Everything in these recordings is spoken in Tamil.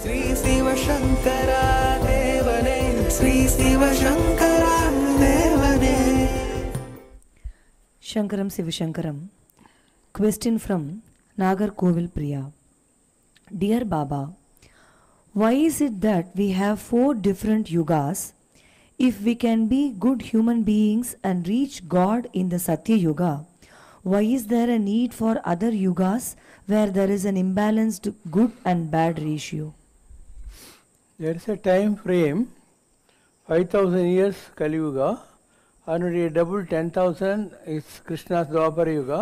ஸ்ரீ சிவசங்கரா தேவனே, ஸ்ரீ சிவசங்கரா தேவனே. Shankaram Sivashankaram. Question from Nagarkovil Priya. Dear Baba, why is it that we have 4 different yugas? If we can be good human beings and reach God in the Satya Yuga, why is there a need for other yugas where there is an imbalanced good and bad ratio? There is a time frame, 5000 years Kali Yuga, அதனுடைய டபுள் 10,000 இஸ் கிருஷ்ணாஸ் துவாபர யுகா,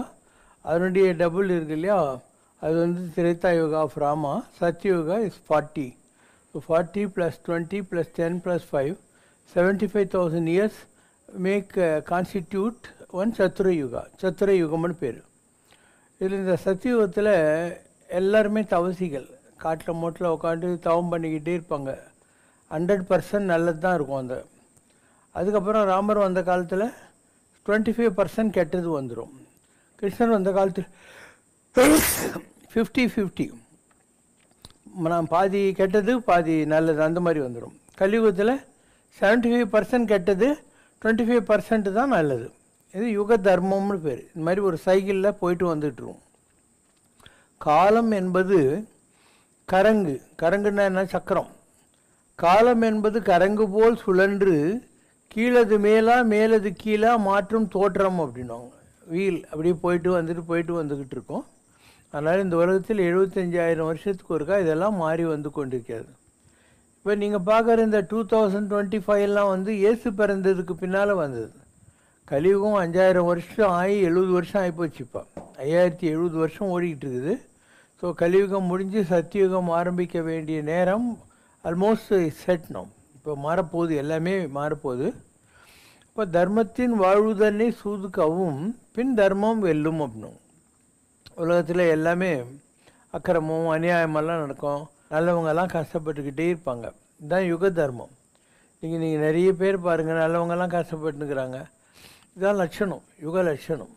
அதனுடைய டபுள் இருக்கு இல்லையா, அது வந்து Treta Yuga of Rama. Satyayuga is 40. So 40 + 20 + 10 + 5, 75,000 years make constitute one Chatur Yuga. Chatur யுகம்னு பேர். இதில் இந்த சத்தியுகத்தில் எல்லாருமே தவசிகள், காட்டில் மூட்டில் உட்காந்து தவம் பண்ணிக்கிட்டே இருப்பாங்க. 100% நல்லது தான் இருக்கும். அதுக்கப்புறம் ராமர் வந்த காலத்தில் 25% கெட்டது வந்துடும். கிருஷ்ணர் வந்த காலத்தில் 50-50, நான் பாதி கெட்டது பாதி நல்லது அந்த மாதிரி வந்துடும். கலியுகத்தில் 75% கெட்டது, 25% தான் நல்லது. இது யுக தர்மம்னு பேர். இந்த மாதிரி ஒரு சைக்கிளில் போயிட்டு வந்துட்டுருவோம். காலம் என்பது கரங்குன்னா என்ன, சக்கரம். காலம் என்பது கரங்கு போல் சுழன்று கீழது மேலது கீழே மாற்றும் தோற்றம் அப்படின்வாங்க. வீல் அப்படியே போயிட்டு வந்துக்கிட்டு இருக்கோம். அதனால் இந்த உலகத்தில் 75,000 வருஷத்துக்கு ஒருக்கா இதெல்லாம் மாறி வந்து கொண்டிருக்கிறது. இப்போ நீங்கள் பார்க்குற இந்த 2025 வந்து இயேசு பிறந்ததுக்கு பின்னால் வந்தது. கலியுகம் 5000 வருஷம் ஆகி 70 வருஷம் ஆகிப்போச்சு. இப்போ 5070 வருஷம் ஓடிக்கிட்டு இருக்குது. ஸோ கலியுகம் முடிஞ்சு சத்தியுகம் ஆரம்பிக்க வேண்டிய நேரம் ஆல்மோஸ்ட் செட் நோ. இப்போ மாறப்போகுது, எல்லாமே மாறப்போகுது. இப்போ தர்மத்தின் வாழ்வுதனை சூதுக்கவும் பின் தர்மம் வெல்லும் அப்படின்னும். உலகத்தில் எல்லாமே அக்கிரமம் அநியாயமெல்லாம் நடக்கும். நல்லவங்கெல்லாம் கஷ்டப்பட்டுக்கிட்டே இருப்பாங்க. இதுதான் யுக தர்மம். நீங்கள் நிறைய பேர் பாருங்கள், நல்லவங்கெல்லாம் கஷ்டப்பட்டுக்கிறாங்க. இதுதான் லட்சணம், யுக லட்சணம்.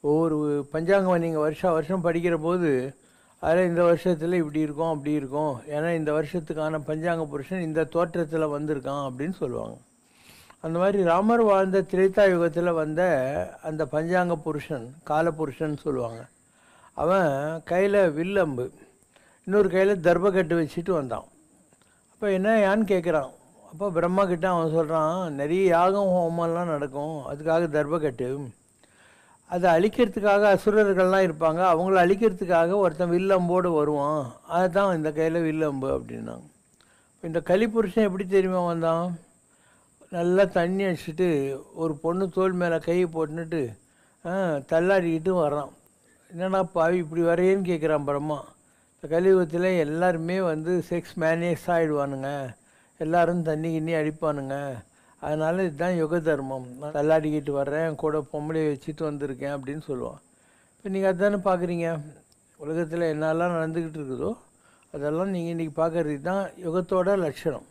ஒவ்வொரு பஞ்சாங்கம் நீங்கள் வருஷம் படிக்கிற போது அதில் இந்த வருஷத்தில் இப்படி இருக்கும் அப்படி இருக்கும், ஏன்னா இந்த வருஷத்துக்கான பஞ்சாங்க புருஷன் இந்த தோற்றத்தில் வந்திருக்கான் அப்படின்னு சொல்லுவாங்க. அந்த மாதிரி ராமர் வாழ்ந்த திரேதா யுகத்தில் வந்த அந்த பஞ்சாங்க புருஷன், காலபுருஷன் சொல்லுவாங்க. அவன் கையில் வில்லம்பு, இன்னொரு கையில் தர்பக்கட்டு வச்சுட்டு வந்தான். அப்போ ஏன்னு கேட்குறான். அப்போ பிரம்மா கிட்ட அவன் சொல்கிறான், நிறைய யாகம் ஹோமம்லாம் நடக்கும், அதுக்காக தர்பக்கட்டு. அதை அழிக்கிறதுக்காக அசுரர்கள்லாம் இருப்பாங்க, அவங்கள அழிக்கிறதுக்காக ஒருத்தன் வில்லம்போடு வருவான், அதுதான் இந்த கையில் வில்லம்பு அப்படின்னாங்க. இந்த கலிபுருஷன் எப்படி தெரியுமா வந்தான்? நல்லா தண்ணி அடிச்சுட்டு ஒரு பொண்ணு தோல் மேலே கையை போட்டுன்னுட்டு தள்ளாடிக்கிட்டு வர்றான். என்னடா பாவி இப்படி வரையேன்னு கேட்குறான் பிரம்மா. இந்த கலியுகத்தில் எல்லாருமே வந்து செக்ஸ் மேனேஸ் ஆகிடுவானுங்க, எல்லோரும் தண்ணி கிண்ணி அடிப்பானுங்க, அதனால் இதுதான் யுக தர்மம், நான் தள்ளாடிக்கிட்டு வர்றேன், கூட பொம்பளையை வச்சுட்டு வந்திருக்கேன் அப்படின்னு சொல்லுவான். இப்போ நீங்கள் அதுதானே பார்க்குறீங்க. உலகத்தில் என்னெல்லாம் நடந்துக்கிட்டு இருக்குதோ அதெல்லாம் நீங்கள் இன்றைக்கி பார்க்குறது தான் யுகத்தோட லட்சணம்.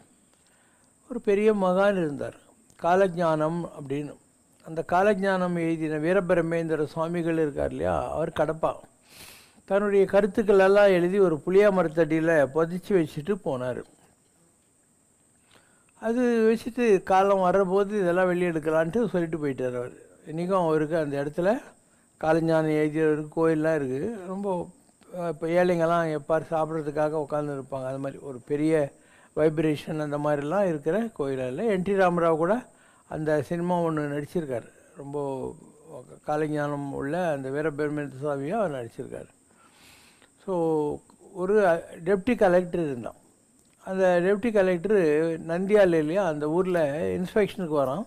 ஒரு பெரிய மகான் இருந்தார், காலஜானம் அப்படின்னு. அந்த காலஜானம் எழுதின வீரபிரமேந்திர சுவாமிகள் இருக்கார் இல்லையா, அவர் கடப்பா தன்னுடைய கருத்துக்கள் எல்லாம் எழுதி ஒரு புளியா மரத்தடியில் புதைச்சி வச்சுட்டு போனார். அது வச்சுட்டு காலம் வர்றபோது இதெல்லாம் வெளியெடுக்கலான்ட்டு சொல்லிட்டு போயிட்டார் அவர். இன்றைக்கும் அவருக்கு அந்த இடத்துல காலஞானம் எழுதியவருக்கு கோயிலெலாம் இருக்குது. ரொம்ப இப்போ ஏழைங்கெல்லாம் எப்பார் சாப்பிட்றதுக்காக உட்காந்துருப்பாங்க. அது மாதிரி ஒரு பெரிய வைப்ரேஷன் அந்த மாதிரிலாம் இருக்கிற கோயிலில் என் டி ராமராவ் கூட அந்த சினிமா ஒன்று நடிச்சிருக்கார். ரொம்ப காலஞானம் உள்ள அந்த வீரபிரமேந்திர சுவாமியாக அவர் நடிச்சிருக்கார். ஸோ ஒரு டெப்டி கலெக்டர் இருந்தான். அந்த டெப்டி கலெக்டரு நந்தியால் இல்லையா, அந்த ஊரில் இன்ஸ்பெக்ஷனுக்கு வரான்.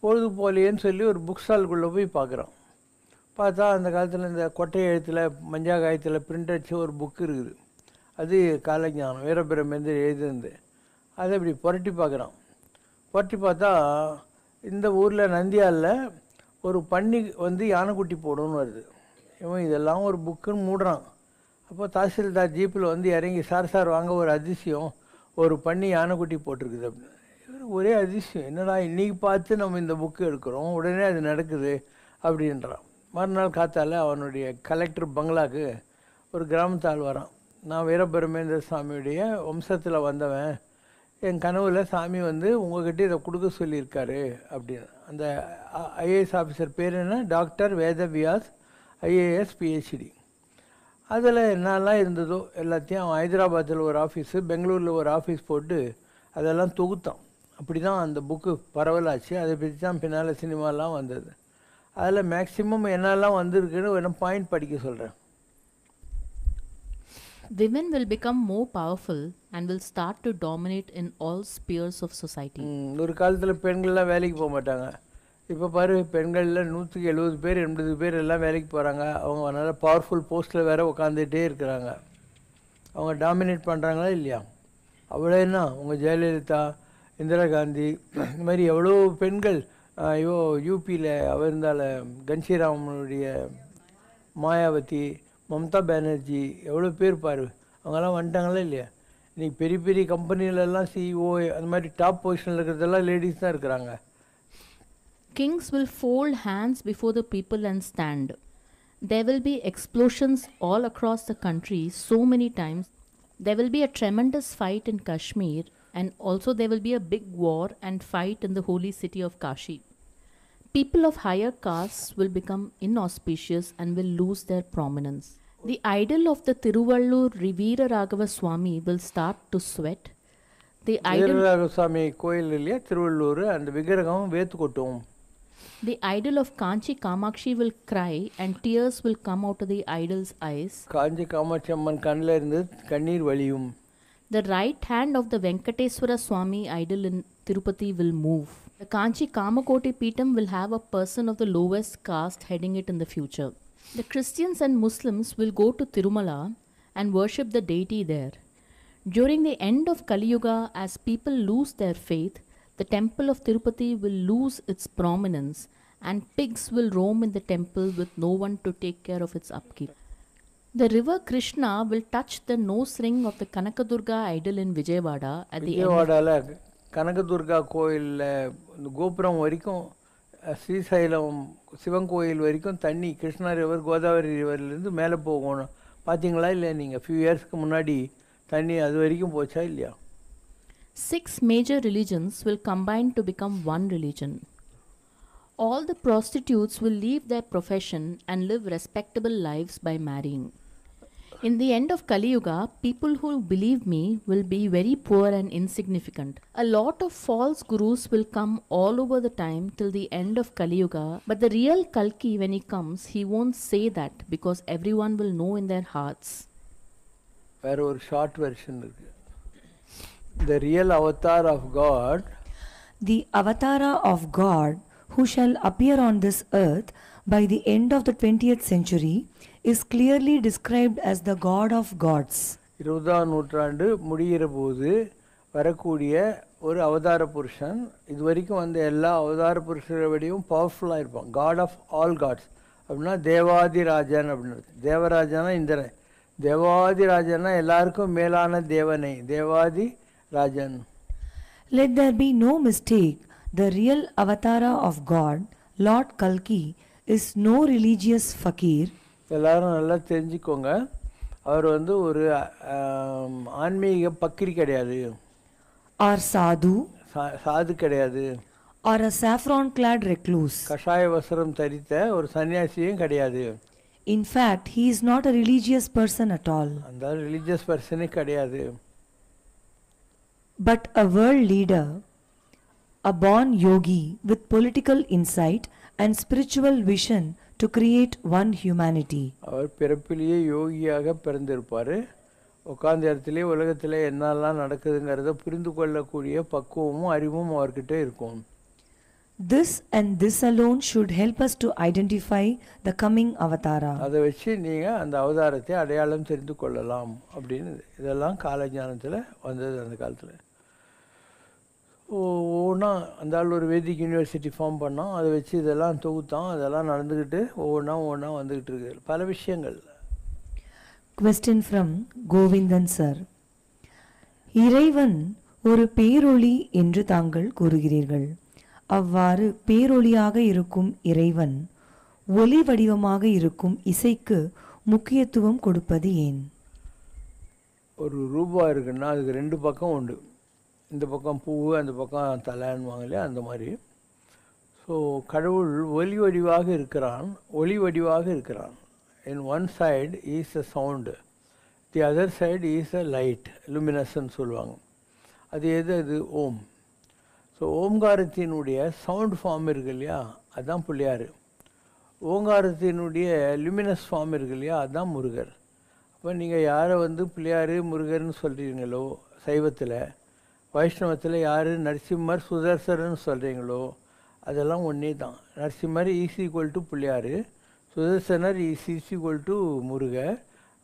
பொழுது போலேன்னு சொல்லி ஒரு புக் ஸ்டால்குள்ளே போய் பார்க்குறான். பார்த்தா அந்த காலத்தில் இந்த கொட்டை எழுத்தில் மஞ்சா காயத்தில் பிரிண்ட் அடித்த ஒரு புக்கு இருக்குது. அது காலஞானம் வீரபிரமேந்திர எழுதிருந்து. அதை இப்படி புரட்டி பார்க்குறான். புரட்டி பார்த்தா இந்த ஊரில் நந்தியாலில் ஒரு பன்னி வந்து யானைக்குட்டி போடணும்னு வருது. இவன் இதெல்லாம் ஒரு புக்குன்னு மூடுறான். அப்போ தாசில்தார் ஜீப்பில் வந்து இறங்கி, சார் வாங்க, ஒரு அதிசயம், ஒரு பன்னி யானைக்குட்டி போட்டிருக்குது அப்படின்னு. ஒரே அதிசயம், என்னடா இன்றைக்கி பார்த்து நம்ம இந்த புக்கு எடுக்கிறோம், உடனே அது நடக்குது அப்படின்றான். மறுநாள் காத்தால் அவனுடைய கலெக்டர் பங்களாவுக்கு ஒரு கிராமத்தால் வரான். நான் வீரபிரமேந்திர சாமியுடைய வம்சத்தில் வந்தவன், என் கனவுல சாமி வந்து உங்ககிட்ட இதை கொடுக்க சொல்லியிருக்காரு அப்படின்னு. அந்த ஐஏஎஸ் ஆஃபீஸர் பேர் என்ன? Doctor Vedavyas, IAS PhD. அதில் என்னெல்லாம் இருந்ததோ எல்லாத்தையும் அவன் ஹைதராபாத்தில் ஒரு ஆஃபீஸு, பெங்களூரில் ஒரு ஆஃபீஸ் போட்டு அதெல்லாம் தொகுத்தான். அப்படி தான் அந்த புக்கு பரவலாச்சு. அதை பற்றி தான் பின்னால் சினிமாலாம் வந்தது. அதில் மேக்ஸிமம் என்னெல்லாம் வந்திருக்குன்னு ஒரு பாயிண்ட் படிக்க சொல்கிறேன். Women will become more powerful and will start to dominate in all spheres of society. ஒரு காலத்தில் பெண்கள்லாம் வேலைக்கு போக மாட்டாங்க. இப்போ பாரு, பெண்களில் 170 பேர் 80 பேர் எல்லாம் வேலைக்கு போகிறாங்க. அவங்க நல்ல பவர்ஃபுல் போஸ்ட்டில் வேறு உட்காந்துகிட்டே இருக்கிறாங்க. அவங்க டாமினேட் பண்ணுறாங்களா இல்லையா? அவ்வளோ என்ன, உங்கள் ஜெயலலிதா, இந்திரா காந்தி, இந்த மாதிரி எவ்வளோ பெண்கள், ஐயோ யூபியில் அவர் இருந்தால கன்ஷிராமனுடைய மாயாவதி, மம்தா பானர்ஜி, எவ்வளோ பேர் பாரு, அவங்கெல்லாம் வந்துட்டாங்களா இல்லையா? இன்றைக்கி பெரிய பெரிய கம்பெனிலெல்லாம் சிஇஓ அந்த மாதிரி டாப் பொசிஷனில் இருக்கிறதெல்லாம் லேடிஸ் தான் இருக்கிறாங்க. Kings will fold hands before the people and stand. There will be explosions all across the country so many times. There will be a tremendous fight in Kashmir, and also there will be a big war and fight in the holy city of Kashi. People of higher castes will become inauspicious and will lose their prominence. The idol of the Tiruvallur Revira Raghava Swami will start to sweat. The idol Veeraraghava சுவாமி கோயில் இல்லையா திருவள்ளூர், அந்த விக்கிரகம் வேத்து கொட்டும். The idol of Kanchi Kamakshi will cry and tears will come out of the idol's eyes. Kanchi Kamakshi அம்மன் கண்ணில் இருந்து கண்ணீர் வழியும். The right hand of the Venkateswara Swami idol in Tirupati will move. The Kanchi Kamakoti Peetam will have a person of the lowest caste heading it in the future. The Christians and Muslims will go to Tirumala and worship the deity there. During the end of Kali Yuga, as people lose their faith, the temple of Tirupati will lose its prominence and pigs will roam in the temple with no one to take care of its upkeep. The river Krishna will touch the nose ring of the Kanakadurga idol in Vijayawada at the end. விஜயவாடாவில் Kanakadurga கோயிலில் கோபுரம் வரைக்கும், ஸ்ரீசைலம் சிவன் கோயில் வரைக்கும் தண்ணி கிருஷ்ணா ரிவர் கோதாவரி ரிவர்லேருந்து மேலே போகணும். பார்த்தீங்களா இல்லை நீங்கள்? ஃபியூ இயர்ஸ்க்கு முன்னாடி தண்ணி அது வரைக்கும் போச்சா இல்லையா? 6 major religions will combine to become one religion. All the prostitutes will leave their profession and live respectable lives by marrying. In the end of Kali Yuga, people who believe me will be very poor and insignificant. A lot of false gurus will come all over the time till the end of Kali Yuga, but the real Kalki, when he comes, he won't say that because everyone will know in their hearts. வேறு ஒரு ஷார்ட் வெர்ஷன் இருக்குது. The real avatar of God, The avatara of God, who shall appear on this earth by the end of the 20th century, is clearly described as the God of gods. 20ஆம் நூற்றாண்டு முடிகிற போது வரக்கூடிய ஒரு அவதார புருஷன், இது வரைக்கும் வந்த எல்லா அவதார புருஷரை விடையும் பவர்ஃபுல்லாக இருப்பான். காட் ஆஃப் ஆல் காட்ஸ் அப்படின்னா தேவாதிராஜன் அப்படின்னு. தேவராஜனா இந்திரன், தேவாதிராஜனா எல்லாருக்கும் மேலான தேவனை, தேவாதி Rajan. Let there be no mistake, the real avatara of God, Lord Kalki, is no religious fakir. எல்லாரும் நல்லா தெரிஞ்சுக்கோங்க, அவர் வந்து ஒரு ஆன்மீக பக்கிரி கிடையாது, or sadhu, சாது கிடையாது, or a saffron clad recluse. கஷாய வஸ்திரம் தரித்த ஒரு சன்னியாசியும் கிடையாது. In fact, he is not a religious person at all, அந்த ரிலீஜியஸ் பர்சனே கிடையாது. but a world leader, a born yogi with political insight and spiritual vision to create one humanity. அவர் பிறப்பிலேயே யோகியாக பிறந்திருப்பார். உட்கார்ந்த இடத்துலேயே உலகத்தில் என்னெல்லாம் நடக்குதுங்கிறத புரிந்து கொள்ளக்கூடிய பக்குவமும் அறிவும் அவர்கிட்ட இருக்கும். This and this alone should help us to identify the coming avatara. அதை வச்சு நீங்கள் அந்த அவதாரத்தை அடையாளம் தெரிந்து கொள்ளலாம் அப்படின்னு. இதெல்லாம் காலஞானத்தில் வந்தது அந்த காலத்தில். ஒவ்வொன்றா அந்த ஆள் ஒரு வேதிக் யூனிவர்சிட்டி ஃபார்ம் பண்ணான், அதை வச்சு இதெல்லாம் தொகுத்தான், அதெல்லாம் நடந்துக்கிட்டு ஒவ்வொன்றா வந்துக்கிட்டு இருக்கு பல விஷயங்கள். Question from Govindan sir. இறைவன் ஒரு பேரொளி என்று தாங்கள் கூறுகிறீர்கள். அவ்வாறு பேரொளியாக இருக்கும் இறைவன் ஒலி வடிவமாக இருக்கும் இசைக்கு முக்கியத்துவம் கொடுப்பது ஏன்? ஒரு ரூபா இருக்குன்னா அதுக்கு 2 பக்கம் உண்டு. இந்த பக்கம் பூ, அந்த பக்கம் தலைன்னுவாங்க இல்லையா, அந்த மாதிரி. ஸோ கடவுள் ஒலி வடிவாக இருக்கிறான், ஒளி வடிவாக இருக்கிறான். In one side is a sound, the other side is a light, லுமினஸ்ன்னு சொல்லுவாங்க. அது எது? அது ஓம். ஸோ ஓம்காரத்தினுடைய சவுண்ட் ஃபார்ம் இருக்கு இல்லையா, அதுதான் பிள்ளையார். ஓங்காரத்தினுடைய லுமினஸ் ஃபார்ம் இருக்கு இல்லையா, அதுதான் முருகர். அப்போ நீங்கள் யாரை பிள்ளையார் முருகர்னு சொல்கிறீங்களோ சைவத்தில், வைஷ்ணவத்தில் யார் நரசிம்மர் சுதர்சரன்னு சொல்கிறீங்களோ அதெல்லாம் ஒன்றே தான். Narasimhar is equal to Pillaiyar, Sudarshanar is equal to Murugar.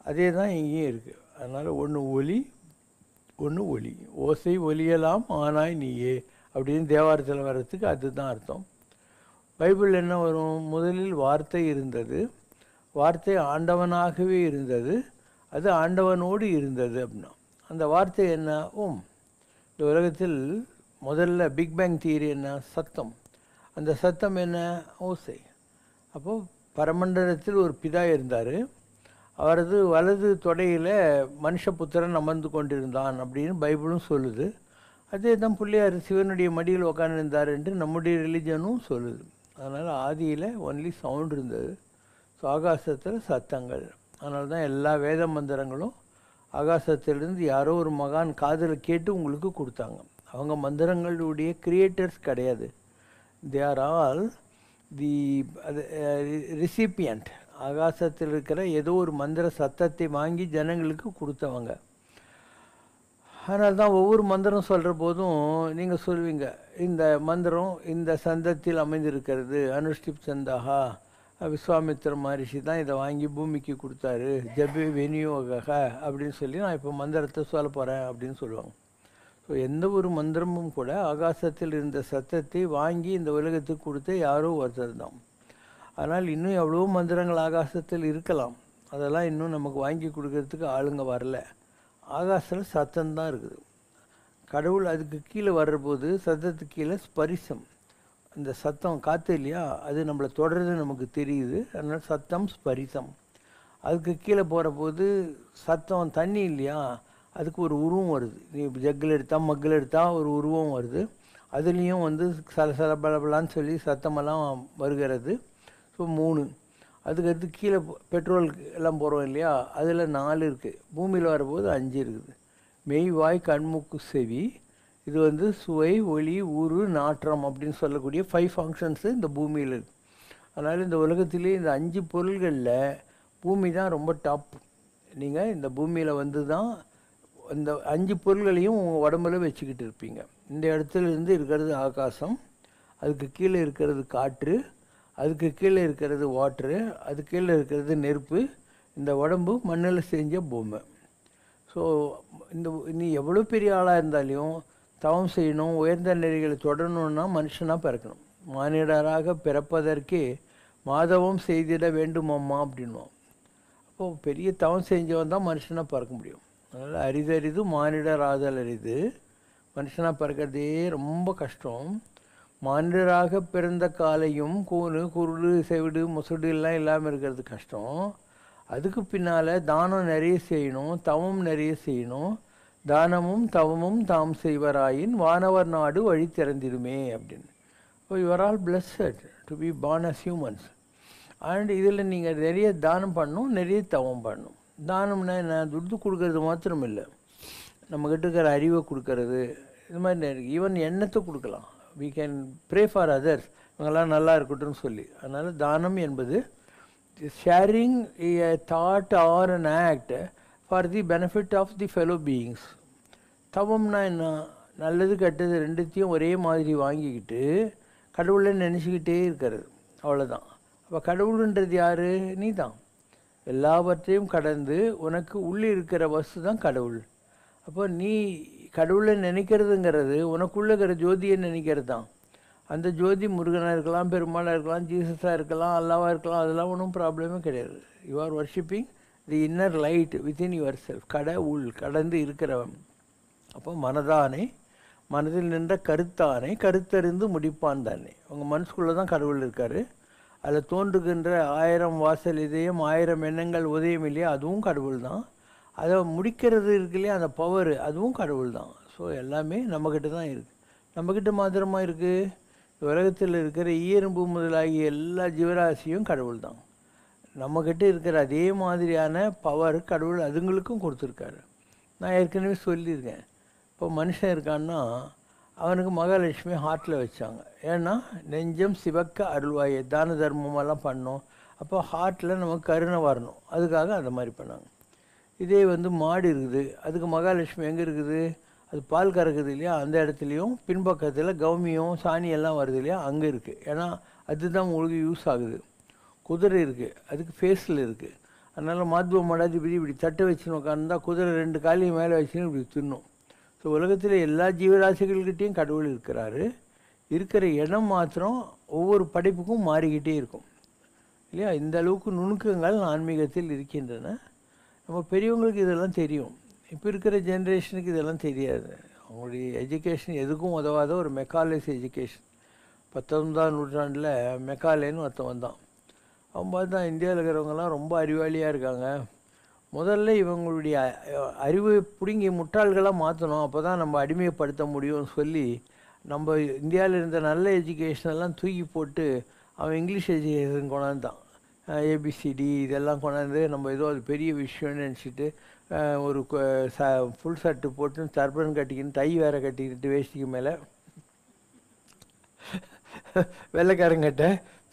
அதே தான் இங்கேயும் இருக்குது. அதனால் ஒன்று ஒலி, ஒன்று ஒளி. ஓசை ஒலியலாம் ஆனாய் நீயே அப்படின்னு தேவாரத்தில் வர்றதுக்கு அதுதான் அர்த்தம். பைபிள் என்ன வரும்? முதலில் வார்த்தை இருந்தது, வார்த்தை ஆண்டவனாகவே இருந்தது, அது ஆண்டவனோடு இருந்தது அப்படின்னா அந்த வார்த்தை என்ன? ஓம். இந்த உலகத்தில் முதல்ல பிக் பேங் தியரி என்ன? சத்தம். அந்த சத்தம் என்ன? ஓசை. அப்போது பரமண்டலத்தில் ஒரு பிதா இருந்தார், அவரது வலது தொடையில் மனுஷபுத்திரன் அமர்ந்து கொண்டிருந்தான் அப்படின்னு பைபிளும் சொல்லுது. அதே தான் பிள்ளையார் சிவனுடைய மடியில் உட்காந்துருந்தார் என்று நம்முடைய ரிலிஜனும் சொல்லுது. அதனால் ஆதியில் ஒன்லி சவுண்ட் இருந்தது, ஸோ ஆகாசத்தில் சத்தங்கள். அதனால தான் எல்லா வேத மந்திரங்களும் ஆகாசத்திலிருந்து யாரோ ஒரு மகான் காதில் கேட்டு உங்களுக்கு கொடுத்தாங்க. அவங்க மந்திரங்களுடைய கிரியேட்டர்ஸ் கிடையாது. They are all the recipient. ஆகாசத்தில் இருக்கிற ஏதோ ஒரு மந்திர சத்தத்தை வாங்கி ஜனங்களுக்கு கொடுத்தவங்க. அதனால தான் ஒவ்வொரு மந்திரம் சொல்கிற போதும் நீங்கள் சொல்வீங்க, இந்த மந்திரம் இந்த சந்தத்தில் அமைந்திருக்கிறது, அனுஷ்டிப் சந்தகா, விஸ்வாமித்திர மகரிஷி தான் இதை வாங்கி பூமிக்கு கொடுத்தாரு, ஜபே வெனியோக அப்படின்னு சொல்லி நான் இப்போ மந்திரத்தை சொல்ல போகிறேன் அப்படின்னு சொல்லுவாங்க. ஸோ எந்த ஒரு மந்திரமும் கூட ஆகாசத்தில் இருந்த சத்தத்தை வாங்கி இந்த உலகத்துக்கு கொடுத்த யாரோ ஒருத்தர் தான். அதனால் இன்னும் எவ்வளோ மந்திரங்கள் ஆகாசத்தில் இருக்கலாம், அதெல்லாம் இன்னும் நமக்கு வாங்கி கொடுக்கறதுக்கு ஆளுங்க வரல. ஆகாசத்தில் சத்தம்தான் இருக்குது. கடவுள் அதுக்கு கீழே வர்றபோது சத்தத்துக்கு கீழே ஸ்பரிசம், அந்த சத்தம் காற்று இல்லையா, அது நம்மளை தொடர்றது நமக்கு தெரியுது. அதனால் சத்தம் ஸ்பரிசம். அதுக்கு கீழே போகிற போது சத்தம் தண்ணி இல்லையா, அதுக்கு ஒரு உருவம் வருது. நீ ஜக்கில் எடுத்தால் மக்கில் எடுத்தால் ஒரு உருவம் வருது. அதுலேயும் சலசல பலபலான்னு சொல்லி சத்தமெல்லாம் வருகிறது. ஸோ 3. அதுக்கடுத்து கீழே பெட்ரோல் எல்லாம் போகிறோம் இல்லையா, அதில் 4 இருக்குது. பூமியில் வரும்போது 5 இருக்குது. மெய், வாய், கண்மூக்கு, செவி. இது சுவை, ஒளி, ஊறு, நாற்றம் அப்படின்னு சொல்லக்கூடிய 5 ஃபங்க்ஷன்ஸு இந்த பூமியில் இருக்குது. அதனால் இந்த உலகத்திலே இந்த 5 பொருள்களில் பூமி தான் ரொம்ப டாப். நீங்கள் இந்த பூமியில் தான் இந்த 5 பொருள்களையும் உங்கள் உடம்புல வச்சுக்கிட்டு இருப்பீங்க. இந்த இடத்துல இருந்து இருக்கிறது ஆகாசம், அதுக்கு கீழே இருக்கிறது காற்று, அதுக்கு கீழே இருக்கிறது வாட்ரு, அது கீழே இருக்கிறது நெருப்பு, இந்த உடம்பு மண்ணில் செஞ்ச பூமி. ஸோ நீ எவ்வளோ பெரிய ஆளாக இருந்தாலையும் தவம் செய்யணும், உயர்ந்த நெறிகளை தொடரணுன்னா மனுஷனாக பிறக்கணும். மானிடராக பிறப்பதற்கே மாதவம் செய்திட வேண்டுமம்மா அப்படின்வோம். அப்போது பெரிய தவம் செஞ்சவன் தான் மனுஷனாக பிறக்க முடியும். அதனால் அரிதறிது மானிடர் ஆதல் அரிது. மனுஷனாக பிறக்கிறதே ரொம்ப கஷ்டம். மானிடராக பிறந்த காலையும் கூணு, குருடு, செவிடு, முசுடு எல்லாம் இல்லாமல் இருக்கிறது கஷ்டம். அதுக்கு பின்னால் தானம் நிறைய செய்யணும், தவம் நிறைய செய்யணும். தானமும் தவமும் தாம் செய்வராயின் வானவர் நாடு வழி திறந்திடுமே அப்படின்னு. So you're all blessed to be born as humans. And இதில் நீங்கள் நிறைய தானம் பண்ணணும், நிறைய தவம் பண்ணணும். தானம்னா என்ன? துட்டு கொடுக்கறது மாத்திரம் இல்லை, நம்மக்கிட்ட இருக்கிற அறிவை கொடுக்கறது, இது மாதிரி ஈவன் எண்ணத்தை கொடுக்கலாம். we can pray for others, இவங்கெல்லாம் நல்லா இருக்கட்டும்னு சொல்லி. அதனால் தானம் என்பது sharing a thought or an act for the benefit of the fellow beings. தவம்னா என்ன? நல்லது கெட்டது ரெண்டுத்தையும் ஒரே மாதிரி வாங்கிக்கிட்டு கடவுளை நினச்சிக்கிட்டே இருக்கிறது, அவ்வளோதான். அப்போ கடவுள்ன்றது யார்? நீ தான். எல்லாவற்றையும் கடந்து உனக்கு உள்ளே இருக்கிற வஸ்து தான் கடவுள். அப்போ நீ கடவுளை நினைக்கிறதுங்கிறது உனக்குள்ளே இருக்கிற ஜோதியை நினைக்கிறது தான். அந்த ஜோதி முருகனாக இருக்கலாம், பெருமாளாக இருக்கலாம், ஜீசஸாக இருக்கலாம், அல்லாவாக இருக்கலாம், அதெல்லாம் ஒன்றும் ப்ராப்ளமே கிடையாது. You are worshipping the inner light within your self. கடவுள் கடந்து இருக்கிறவன். அப்போ மனதானே, மனதில் நின்ற கருத்தானே, கருத்தறிந்து முடிப்பான் தானே. உங்கள் மனசுக்குள்ளே தான் கடவுள் இருக்கார். அதில் தோன்றுகின்ற 1000 வாசல் இதயம், 1000 எண்ணங்கள் உதயம் இல்லையா, அதுவும் கடவுள் தான். அதை முடிக்கிறது இருக்கு இல்லையா, அந்த பவர், அதுவும் கடவுள் தான். ஸோ எல்லாமே நம்மக்கிட்ட தான் இருக்குது. நம்மக்கிட்ட மாத்திரமா இருக்குது. உலகத்தில் இருக்கிற ஈயெறும்பு முதலாகிய எல்லா ஜீவராசியும் கடவுள் தான். நம்மக்கிட்ட இருக்கிற அதே மாதிரியான பவர் கடவுள் அதுங்களுக்கும் கொடுத்துருக்காரு. நான் ஏற்கனவே சொல்லியிருக்கேன். இப்போ மனுஷன் இருக்கான்னா அவனுக்கு மகாலட்சுமி ஹார்ட்டில் வச்சாங்க. ஏன்னா நெஞ்சம் சிவக்க அருள்வாயை தான தர்மமெல்லாம் பண்ணோம். அப்போ ஹார்ட்டில் நமக்கு கருணை வரணும், அதுக்காக அந்த மாதிரி பண்ணாங்க. இதே மாடு இருக்குது, அதுக்கு மகாலட்சுமி எங்கே இருக்குது, அது பால் கறக்குது இல்லையா, அந்த இடத்துலையும் பின்பக்கத்தில் கௌமியம் சாணியெல்லாம் வருது இல்லையா, அங்கே இருக்குது. ஏன்னா அதுதான் உங்களுக்கு யூஸ் ஆகுது. குதிரை இருக்குது, அதுக்கு ஃபேஸில் இருக்குது. அதனால் மாத்வ மடாதிபதி இப்படி தட்டை வச்சுன்னு உட்காந்துருந்தா குதிரை 2 காலையும் மேலே வச்சுன்னு இப்படி தின்னும். ஸோ உலகத்தில் எல்லா ஜீவராசிகள்கிட்டையும் கடவுள் இருக்கிறாரு. இருக்கிற இடம் மாத்திரம் ஒவ்வொரு படைப்புக்கும் மாறிக்கிட்டே இருக்கும் இல்லையா. இந்த அளவுக்கு நுணுக்கங்கள் ஆன்மீகத்தில் இருக்கின்றன. நம்ம பெரியவங்களுக்கு இதெல்லாம் தெரியும். இப்போ இருக்கிற ஜென்ரேஷனுக்கு இதெல்லாம் தெரியாது. அவங்களுடைய எஜுகேஷன் எதுக்கும் உதவாத ஒரு மெக்காலேஸ் எஜுகேஷன். 19ஆம் நூற்றாண்டில் மெக்காலேன்னு ஒருத்தன் வந்தான். அவன் பார்த்தா இந்தியாவில் இருக்கிறவங்கலாம் ரொம்ப அறிவாளியாக இருக்காங்க, முதல்ல இவங்களுடைய அறிவு பிடுங்கி முட்டாள்களாக மாற்றணும், அப்போ தான் நம்ம அடிமைப்படுத்த முடியும்னு சொல்லி நம்ம இந்தியாவில் இருந்த நல்ல எஜுகேஷனெல்லாம் தூக்கி போட்டு அவன் இங்கிலீஷ் எஜுகேஷன் கொண்டாந்தான். ஏபிசிடி இதெல்லாம் கொண்டாந்து நம்ம ஏதோ அது பெரிய விஷயம்னு நினச்சிட்டு ஒரு ஃபுல் ஷர்ட்டு போட்டு டர்பன் கட்டிக்கின்னு டை வேறு கட்டிக்கிட்டு வேஷ்டிக்கு மேலே வெள்ளைக்காரங்கிட்ட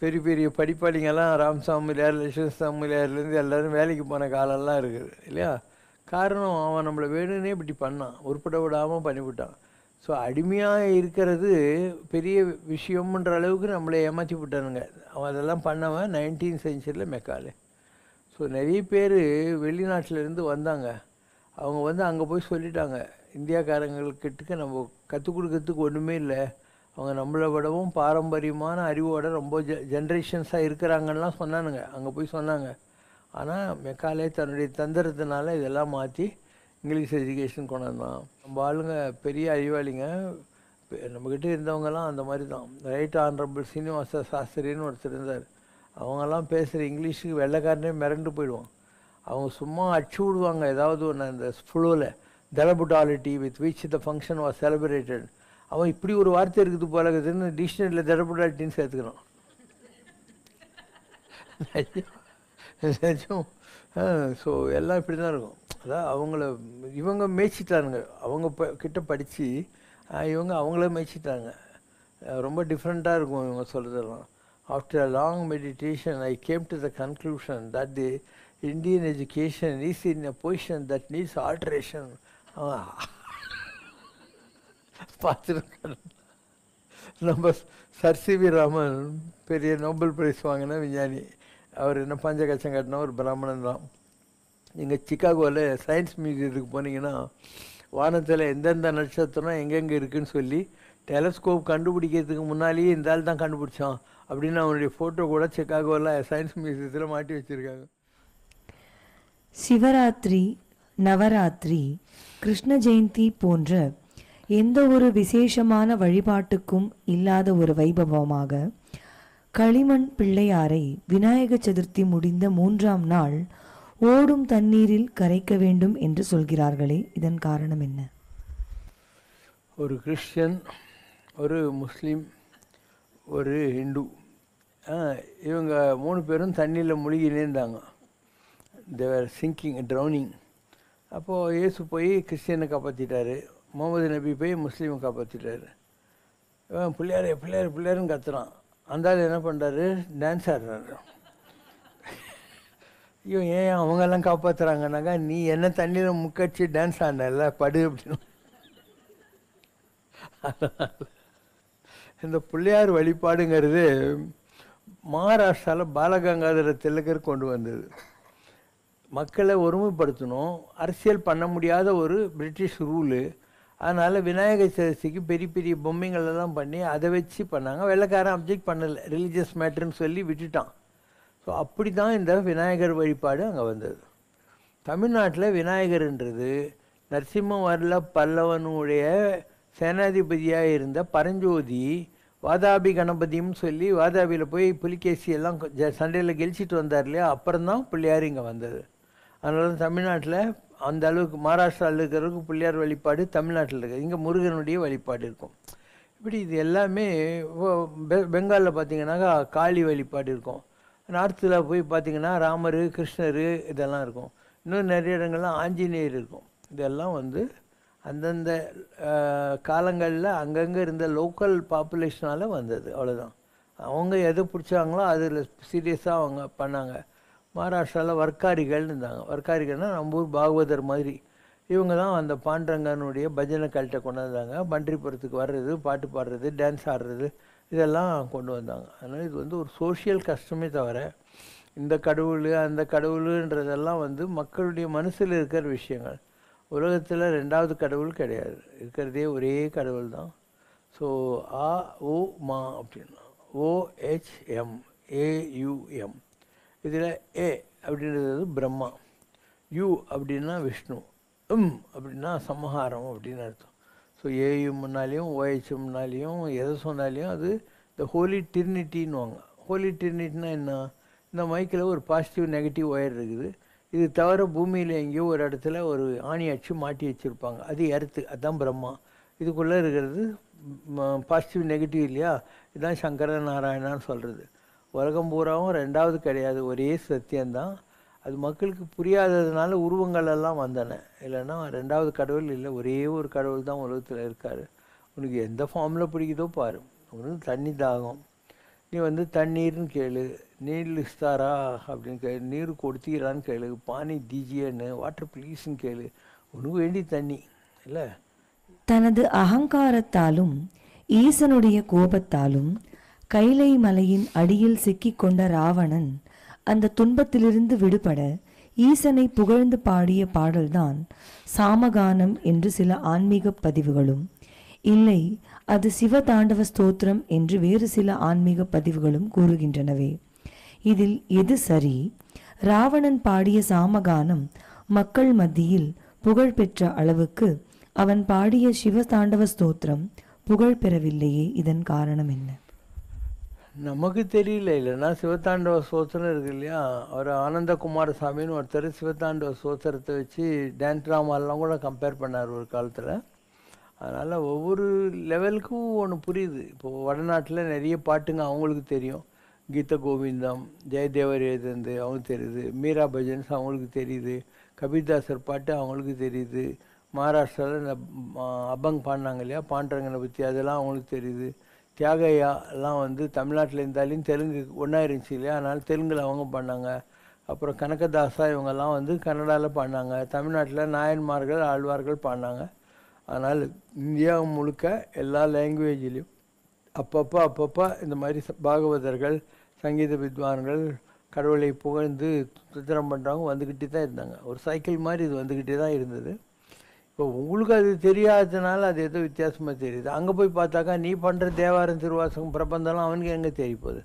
பெரிய பெரிய படிப்பாளிங்கெல்லாம் ராம்சாமிலியார் லட்சுமணசாமிலியார்லேருந்து எல்லோரும் வேலைக்கு போன காலம்லாம் இருக்குது இல்லையா. காரணம் அவன் நம்மளை வேணும்னே இப்படி பண்ணான், உருப்பட விடாமல் பண்ணிவிட்டான். ஸோ அடிமையாக இருக்கிறது பெரிய விஷயம்ன்ற அளவுக்கு நம்மளை ஏமாற்றி விட்டானுங்க. அவன் அதெல்லாம் பண்ணவன் 19th செஞ்சுரியில் மெக்காலே. ஸோ நிறைய பேர் வெளிநாட்டிலேருந்து வந்தாங்க. அவங்க அங்கே போய் சொல்லிட்டாங்க, இந்தியாக்காரங்கக்கிட்ட நம்ம கற்றுக் கொடுக்கறதுக்கு ஒன்றுமே இல்லை, அவங்க நம்மளை விடவும் பாரம்பரியமான அறிவோட ரொம்ப ஜென்ரேஷன்ஸாக இருக்கிறாங்கலாம் சொன்னானுங்க. அங்கே போய் சொன்னாங்க. ஆனால் மெக்காலே தன்னுடைய தந்திரத்தினால இதெல்லாம் மாற்றி இங்கிலீஷ் எஜுகேஷன் கொண்டாந்தான். நம்ம ஆளுங்க பெரிய அறிவாளிங்க. நம்மக்கிட்ட இருந்தவங்கலாம் அந்த மாதிரி தான். ரைட் ஆனரபிள் சீனிவாச சாஸ்திரின்னு ஒருத்தர் இருந்தார். அவங்கெல்லாம் பேசுகிற இங்கிலீஷுக்கு வெள்ளைக்காரனே மிரண்டு போயிடுவான். அவங்க சும்மா அடிச்சு விடுவாங்க ஏதாவது ஒன்று. அந்த ஃப்ளோவில் டெலபுட்டாலிட்டி with which the function was celebrated, அவன் இப்படி ஒரு வார்த்தை இருக்குது போல இருக்குதுன்னு டிக்ஷனரியில் டெலபுட்டாலிட்டின்னு சேர்த்துக்கிறான். நிஜம். ஸோ எல்லாம் இப்படி தான் இருக்கும். அதான் இவங்க மேய்ச்சிட்டானுங்க. அவங்க கிட்ட படித்து அவங்கள மேய்ச்சிட்டாங்க. ரொம்ப டிஃப்ரெண்ட்டாக இருக்கும் இவங்க சொல்கிறதெல்லாம். After a long meditation I came to the conclusion that the Indian education is in a position that needs alteration. பார்த்துருக்காரு. நம்ம சர் சி வி ராமன் பெரிய நோபல் பிரைஸ் வாங்கின விஞ்ஞானி. அவர் என்ன பஞ்சகச்சம் கட்டின ஒரு பிராமணன் தான். நீங்கள் சிக்காகோவில் சயின்ஸ் மியூசியத்துக்கு போனீங்கன்னா வானத்தில் எந்தெந்த நட்சத்திரம் எங்கெங்கே இருக்குதுன்னு சொல்லி டெலஸ்கோப் கண்டுபிடிக்கிறதுக்கு முன்னாலேயே இந்த ஆள் தான் கண்டுபிடிச்சான் அப்படின்னு அவனுடைய ஃபோட்டோ கூட சிக்காகோவில் சயின்ஸ் மியூசியத்தில் மாட்டி வச்சுருக்காங்க. சிவராத்திரி, நவராத்திரி, கிருஷ்ண ஜெயந்தி போன்ற எந்த ஒரு விசேஷமான வழிபாட்டுக்கும் இல்லாத ஒரு வைபவமாக களிமண் பிள்ளையாரை விநாயக சதுர்த்தி முடிந்த 3ஆம் நாள் ஓடும் தண்ணீரில் கரைக்க வேண்டும் என்று சொல்கிறார்களே, இதன் காரணம் என்ன? ஒரு கிறிஸ்டியன், ஒரு முஸ்லீம், ஒரு ஹிந்து, இவங்க 3 பேரும் தண்ணியில் முழுகினே இருந்தாங்க. தேவர் சிங்கிங், ட்ரௌனிங். அப்போது இயேசு போய் கிறிஸ்டியனை காப்பாற்றிட்டாரு, முகமது நபி போய் முஸ்லீமை காப்பாற்றிட்டாரு. பிள்ளையார் பிள்ளையார் பிள்ளையாருன்னு கத்துறான். அந்த ஆள் என்ன பண்ணுறாரு, டான்ஸ் ஆடுறாரு. ஐயோ ஏன் அவங்கெல்லாம் காப்பாற்றுறாங்கன்னாக்கா, நீ என்ன தண்ணியில் முக்கடிச்சு டான்ஸ் ஆடினல படு அப்படின்னு. இந்த பிள்ளையார் வழிபாடுங்கிறது மகாராஷ்டிராவில் பாலகங்காதர திலகர் கொண்டு வந்தது. மக்களை ஒருமைப்படுத்தணும், அரசியல் பண்ண முடியாத ஒரு பிரிட்டிஷ் ரூலு. அதனால் விநாயகர் சதுர்த்திக்கு பெரிய பெரிய பொம்மைங்களெல்லாம் பண்ணி அதை வச்சு பண்ணாங்க. வெள்ளைக்காரன் அப்ஜெக்ட் பண்ணலை, ரிலீஜியஸ் மேட்டர்னு சொல்லி விட்டுட்டான். ஸோ அப்படி தான் இந்த விநாயகர் வழிபாடு அங்கே வந்தது. தமிழ்நாட்டில் விநாயகர்ன்றது நரசிம்மவர்ல பல்லவனுடைய சேனாதிபதியாக இருந்த பரஞ்சோதி வாதாபி கணபதியும் சொல்லி வாதாபியில் போய் புலிகேசி எல்லாம் சண்டையில் கெழிச்சிட்டு வந்தார் இல்லையா, அப்புறம்தான் பிள்ளையார் இங்கே வந்தது. அதனால தமிழ்நாட்டில் அந்த அளவுக்கு மகாராஷ்டிராவில் இருக்கிறவருக்கு பிள்ளையார் வழிபாடு தமிழ்நாட்டில் இருக்குது, இங்கே முருகனுடைய வழிபாடு இருக்கும். இப்படி இது எல்லாமே பெங்காலில் பார்த்தீங்கன்னாக்கா காளி வழிபாடு இருக்கும். நார்த்தில் போய் பார்த்தீங்கன்னா ராமர் கிருஷ்ணர் இதெல்லாம் இருக்கும். இன்னும் நிறைய இடங்கள்லாம் ஆஞ்சநேயர் இருக்கும். இதெல்லாம் வந்து அந்தந்த காலங்களில் அங்கங்கே இருந்த லோக்கல் பாப்புலேஷனால் வந்தது, அவ்வளோதான். அவங்க எதை பிடிச்சாங்களோ அதில் சீரியஸாக அவங்க பண்ணாங்க. மகாராஷ்டிராவில் வர்க்காரிகள்னு இருந்தாங்க. வர்க்காரிகள்னால் நம்ம ஊர் பாகவதர் மாதிரி. இவங்க தான் அந்த பாண்டரங்கனுடைய பஜனை கல்ட்டை கொண்டு வந்தாங்க. பன்றிபுரத்துக்கு வர்றது, பாட்டு பாடுறது, டான்ஸ் ஆடுறது இதெல்லாம் கொண்டு வந்தாங்க. அதனால் இது வந்து ஒரு சோஷியல் கஷ்டமே தவிர இந்த கடவுள் அந்த கடவுளுன்றதெல்லாம் வந்து மக்களுடைய மனசில் இருக்கிற விஷயங்கள். உலகத்தில் ரெண்டாவது கடவுள் கிடையாது, இருக்கிறதே ஒரே கடவுள் தான். ஸோ ஆ ஓ மா அப்படின்னா OHM AUM. இதில் ஏ அப்படின்றது பிரம்மா, யூ அப்படின்னா விஷ்ணு, அப்படின்னா சமஹாரம் அப்படின்னு அர்த்தம். ஸோ ஏயும்னாலையும் OHMனாலையும் எதை சொன்னாலையும் அது இந்த ஹோலி டிரினிட்டின்னுவாங்க. ஹோலி டிரினிட்டினா என்ன? இந்த மைக்கில் ஒரு பாசிட்டிவ் நெகட்டிவ் ஒயர் இருக்குது. இது தவிர பூமியில் எங்கேயோ ஒரு இடத்துல ஒரு ஆணி அச்சு மாட்டி வச்சுருப்பாங்க, அது எர்த்து, அதுதான் பிரம்மா. இதுக்குள்ளே இருக்கிறது பாசிட்டிவ் நெகட்டிவ் இல்லையா, இதுதான் சங்கர நாராயணான்னு சொல்கிறது. உலகம் பூராவும் ரெண்டாவது கிடையாது, ஒரே சத்தியம்தான். அது மக்களுக்கு புரியாததுனால உருவங்கள் எல்லாம் வந்தன. இல்லைன்னா ரெண்டாவது கடவுள் இல்லை, ஒரே ஒரு கடவுள் தான் உலகத்தில் இருக்கார். உனக்கு எந்த ஃபார்மில் பிடிக்குதோ பாரு. உனக்கு தண்ணி தாகம், நீ வந்து தண்ணீர்னு கேளு, நீர் இஸ்தாரா அப்படின்னு கேளு, நீர் கொடுத்தீரான்னு கேளு, பானி தீஜியன்னு, வாட்டர் ப்ளீஸ்ன்னு கேளு, உனக்கு வேண்டி தண்ணி இல்லை. தனது அகங்காரத்தாலும் ஈசனுடைய கோபத்தாலும் கைலை மலையின் அடியில் சிக்கிக்கொண்ட ராவணன் அந்த துன்பத்திலிருந்து விடுபட ஈசனை புகழ்ந்து பாடிய பாடல்தான் சாமகானம் என்று சில ஆன்மீக பதிவுகளும், இல்லை அது சிவதாண்டவ ஸ்தோத்திரம் என்று வேறு சில ஆன்மீக பதிவுகளும் கூறுகின்றனவே. இதில் எது சரி? ராவணன் பாடிய சாமகானம் மக்கள் மத்தியில் புகழ் பெற்ற அளவுக்கு அவன் பாடிய சிவதாண்டவ ஸ்தோத்திரம் புகழ் பெறவில்லையே, இதன் காரணம் என்ன? நமக்கு தெரியல. இல்லைன்னா சிவதாண்டவ ஸ்தோத்திரம் இருக்கு இல்லையா, அவர் ஆனந்த குமாரசாமின்னு ஒருத்தர் சிவதாண்டவ ஸ்தோத்திரத்தை வச்சு டான்ஸ் ட்ராமாலாம் கூட கம்பேர் பண்ணார் ஒரு காலத்தில். அதனால் ஒவ்வொரு லெவலுக்கும் ஒன்று புரியுது. இப்போது வடநாட்டில் நிறைய பாட்டுங்க அவங்களுக்கு தெரியும். கீத கோவிந்தம், ஜெயதேவர் எழுதுந்து அவங்களுக்கு தெரியுது, மீரா பஜன்ஸ் அவங்களுக்கு தெரியுது, கபீர்தாசர் பாட்டு அவங்களுக்கு தெரியுது. மகாராஷ்டிராவில் இந்த அபங் பாடினாங்க இல்லையா, பாண்டரங்கனை பற்றி, அதெல்லாம் அவங்களுக்கு தெரியுது. தியாகையா எல்லாம் வந்து தமிழ்நாட்டில் இருந்தாலையும் தெலுங்கு ஒன்றா இருந்துச்சு இல்லையா, அதனால் தெலுங்கில் அவங்க பாடினாங்க. அப்புறம் கனகதாசா இவங்கெல்லாம் வந்து கன்னடாவில் பாடினாங்க. தமிழ்நாட்டில் நாயன்மார்கள் ஆழ்வார்கள் பாடினாங்க. அதனால் இந்தியா முழுக்க எல்லா லாங்குவேஜ்லேயும் அப்பப்போ இந்த மாதிரி பாகவதர்கள், சங்கீத வித்வான்கள் கடவுளை புகழ்ந்து சித்திரம் பண்ணுறவங்க வந்துக்கிட்டே தான் இருந்தாங்க. ஒரு சைக்கிள் மாதிரி இது வந்துக்கிட்டே தான் இருந்தது. இப்போ உங்களுக்கு அது தெரியாததுனால அது ஏதோ வித்தியாசமாக தெரியுது. அங்கே போய் பார்த்தாக்கா நீ பண்ணுற தேவாரம் திருவாசகம் பிரபந்தம்லாம் அவனுக்கு எங்கே தெரிய போகுது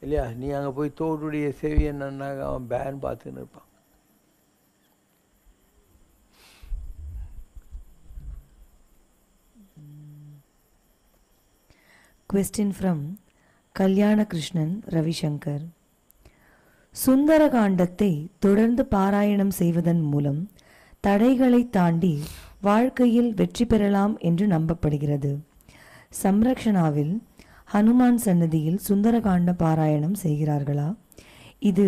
இல்லையா? நீ அங்கே போய் தோடுடைய செவி என்னன்னாக்க அவன் பேன் பார்த்துன்னு இருப்பான். Question from கல்யாண கிருஷ்ணன் ரவிசங்கர். சுந்தரகாண்டத்தை தொடர்ந்து பாராயணம் செய்வதன் மூலம் தடைகளை தாண்டி வாழ்க்கையில் வெற்றி பெறலாம் என்று நம்பப்படுகிறது. சம்ரக்ஷணாவில் ஹனுமான் சன்னதியில் சுந்தரகாண்ட பாராயணம் செய்கிறார்களா? இது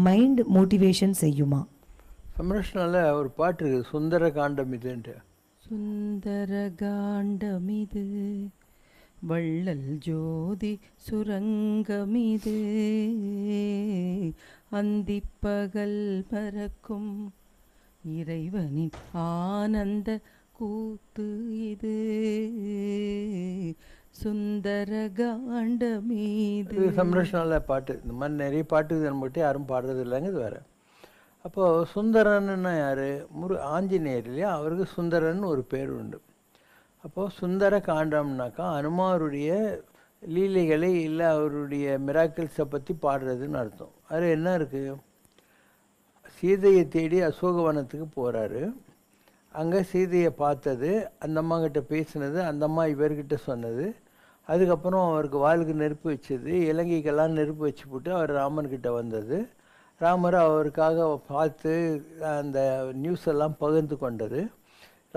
மைண்ட் மோட்டிவேஷன் செய்யுமா? சம்ரக்ஷணாவில் ஒரு பாட்டு இருக்குது, சுந்தரகாண்டம் இதுன்ட்டு. சுந்தரகாண்டமிது வள்ளல் ஜோதி சுரங்கமிது அந்திப்பகல் பறக்கும் இறைவனின் ஆனந்த கூத்து இது சுந்தரகாண்டமீது. இது சம்ரக்ஷணாவில் பாட்டு. இந்த மாதிரி நிறைய பாட்டு நம்மகிட்ட யாரும் பாடுறது இல்லைங்க, இது வேறு. அப்போது சுந்தரன்னா யார்? ஆஞ்சநேயர் இல்லையா, அவருக்கு சுந்தரன் ஒரு பேர் உண்டு. அப்போது சுந்தர காண்டம்னாக்கா அனுமாருடைய லீலைகளை இல்லை அவருடைய மிராக்கிள்ஸை பற்றி பாடுறதுன்னு அர்த்தம். அது என்ன இருக்குது? சீதையை தேடி அசோகவனத்துக்கு போகிறாரு. அங்கே சீதையை பார்த்தது, அந்த அம்மா கிட்ட பேசினது, அந்த அம்மா இவர்கிட்ட சொன்னது. அதுக்கப்புறம் அவருக்கு வாளுக்கு நெருப்பு வச்சது, இலங்கைக்கெல்லாம் நெருப்பு வச்சு போட்டு அவர் ராமன்கிட்ட வந்தது. ராமர் அவருக்காக பார்த்து அந்த நியூஸ் எல்லாம் பகிர்ந்து கொண்டது.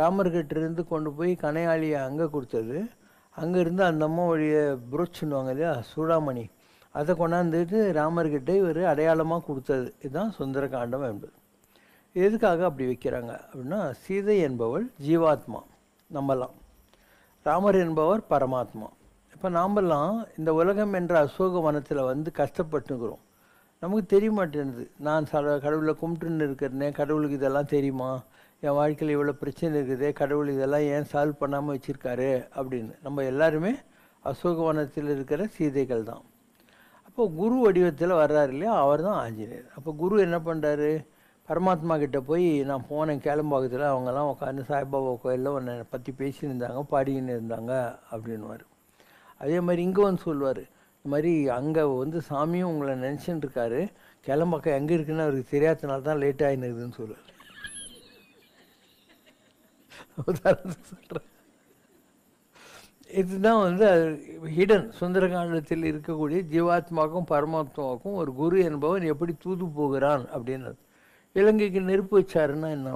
ராமர்கிட்டேருந்து கொண்டு போய் கனையாளியை அங்கே கொடுத்தது. அங்கேருந்து அந்த அம்மாவுடைய புரோச்சுன்னுவாங்க இல்லையா, சூடாமணி, அதை கொண்டாந்துட்டு ராமர்கிட்ட இவர் அடையாளமாக கொடுத்தது. இதுதான் சுந்தரகாண்டம் என்பது. எதுக்காக அப்படி வைக்கிறாங்க அப்படின்னா, சீதை என்பவள் ஜீவாத்மா, நம்பலாம். ராமர் என்பவர் பரமாத்மா. இப்போ நாமெல்லாம் இந்த உலகம் என்ற அசோக வனத்தில் வந்து கஷ்டப்பட்டுக்கிறோம். நமக்கு தெரிய மாட்டேங்குது. நான் கடவுளை கும்பிட்டுன்னு இருக்கிறேனே, கடவுளுக்கு இதெல்லாம் தெரியுமா, என் வாழ்க்கையில் இவ்வளோ பிரச்சனை இருக்குது, கடவுள் இதெல்லாம் ஏன் சால்வ் பண்ணாமல் வச்சுருக்காரு அப்படின்னு. நம்ம எல்லாருமே அசோகவனத்தில் இருக்கிற சீதைகள் தான். அப்போது குரு வடிவத்தில் வர்றாரு இல்லையா, அவர் தான் ஆஞ்சநேயர். அப்போ குரு என்ன பண்ணுறாரு, பரமாத்மா கிட்டே போய் நான் போனேன் கேளம்பாக்கத்தில், அவங்கெல்லாம் உட்காந்து சாய்பாபா கோயிலில் உன்னை பற்றி பேசின்னு இருந்தாங்க, பாடிக்கின்னு இருந்தாங்க அப்படின்வார். அதே மாதிரி இங்கே வந்து சொல்லுவார், இந்த மாதிரி அங்கே வந்து சாமியும் உங்களை நினச்சின்னு இருக்காரு, கிளம்பாக்கம் எங்கே இருக்குன்னு அவருக்கு தெரியாதனால தான் லேட் ஆகினுக்குதுன்னு சொல்லுவார். உதாரணத்துக்கு சொல்கிறேன். இதுதான் வந்து ஹிடன் சுந்தரகாண்டத்தில் இருக்கக்கூடிய ஜீவாத்மாவுக்கும் பரமாத்மாவுக்கும் ஒரு குரு என்பவன் எப்படி தூது போகிறான் அப்படின்னு. இலங்கைக்கு நெருப்பு வச்சாருன்னா என்ன,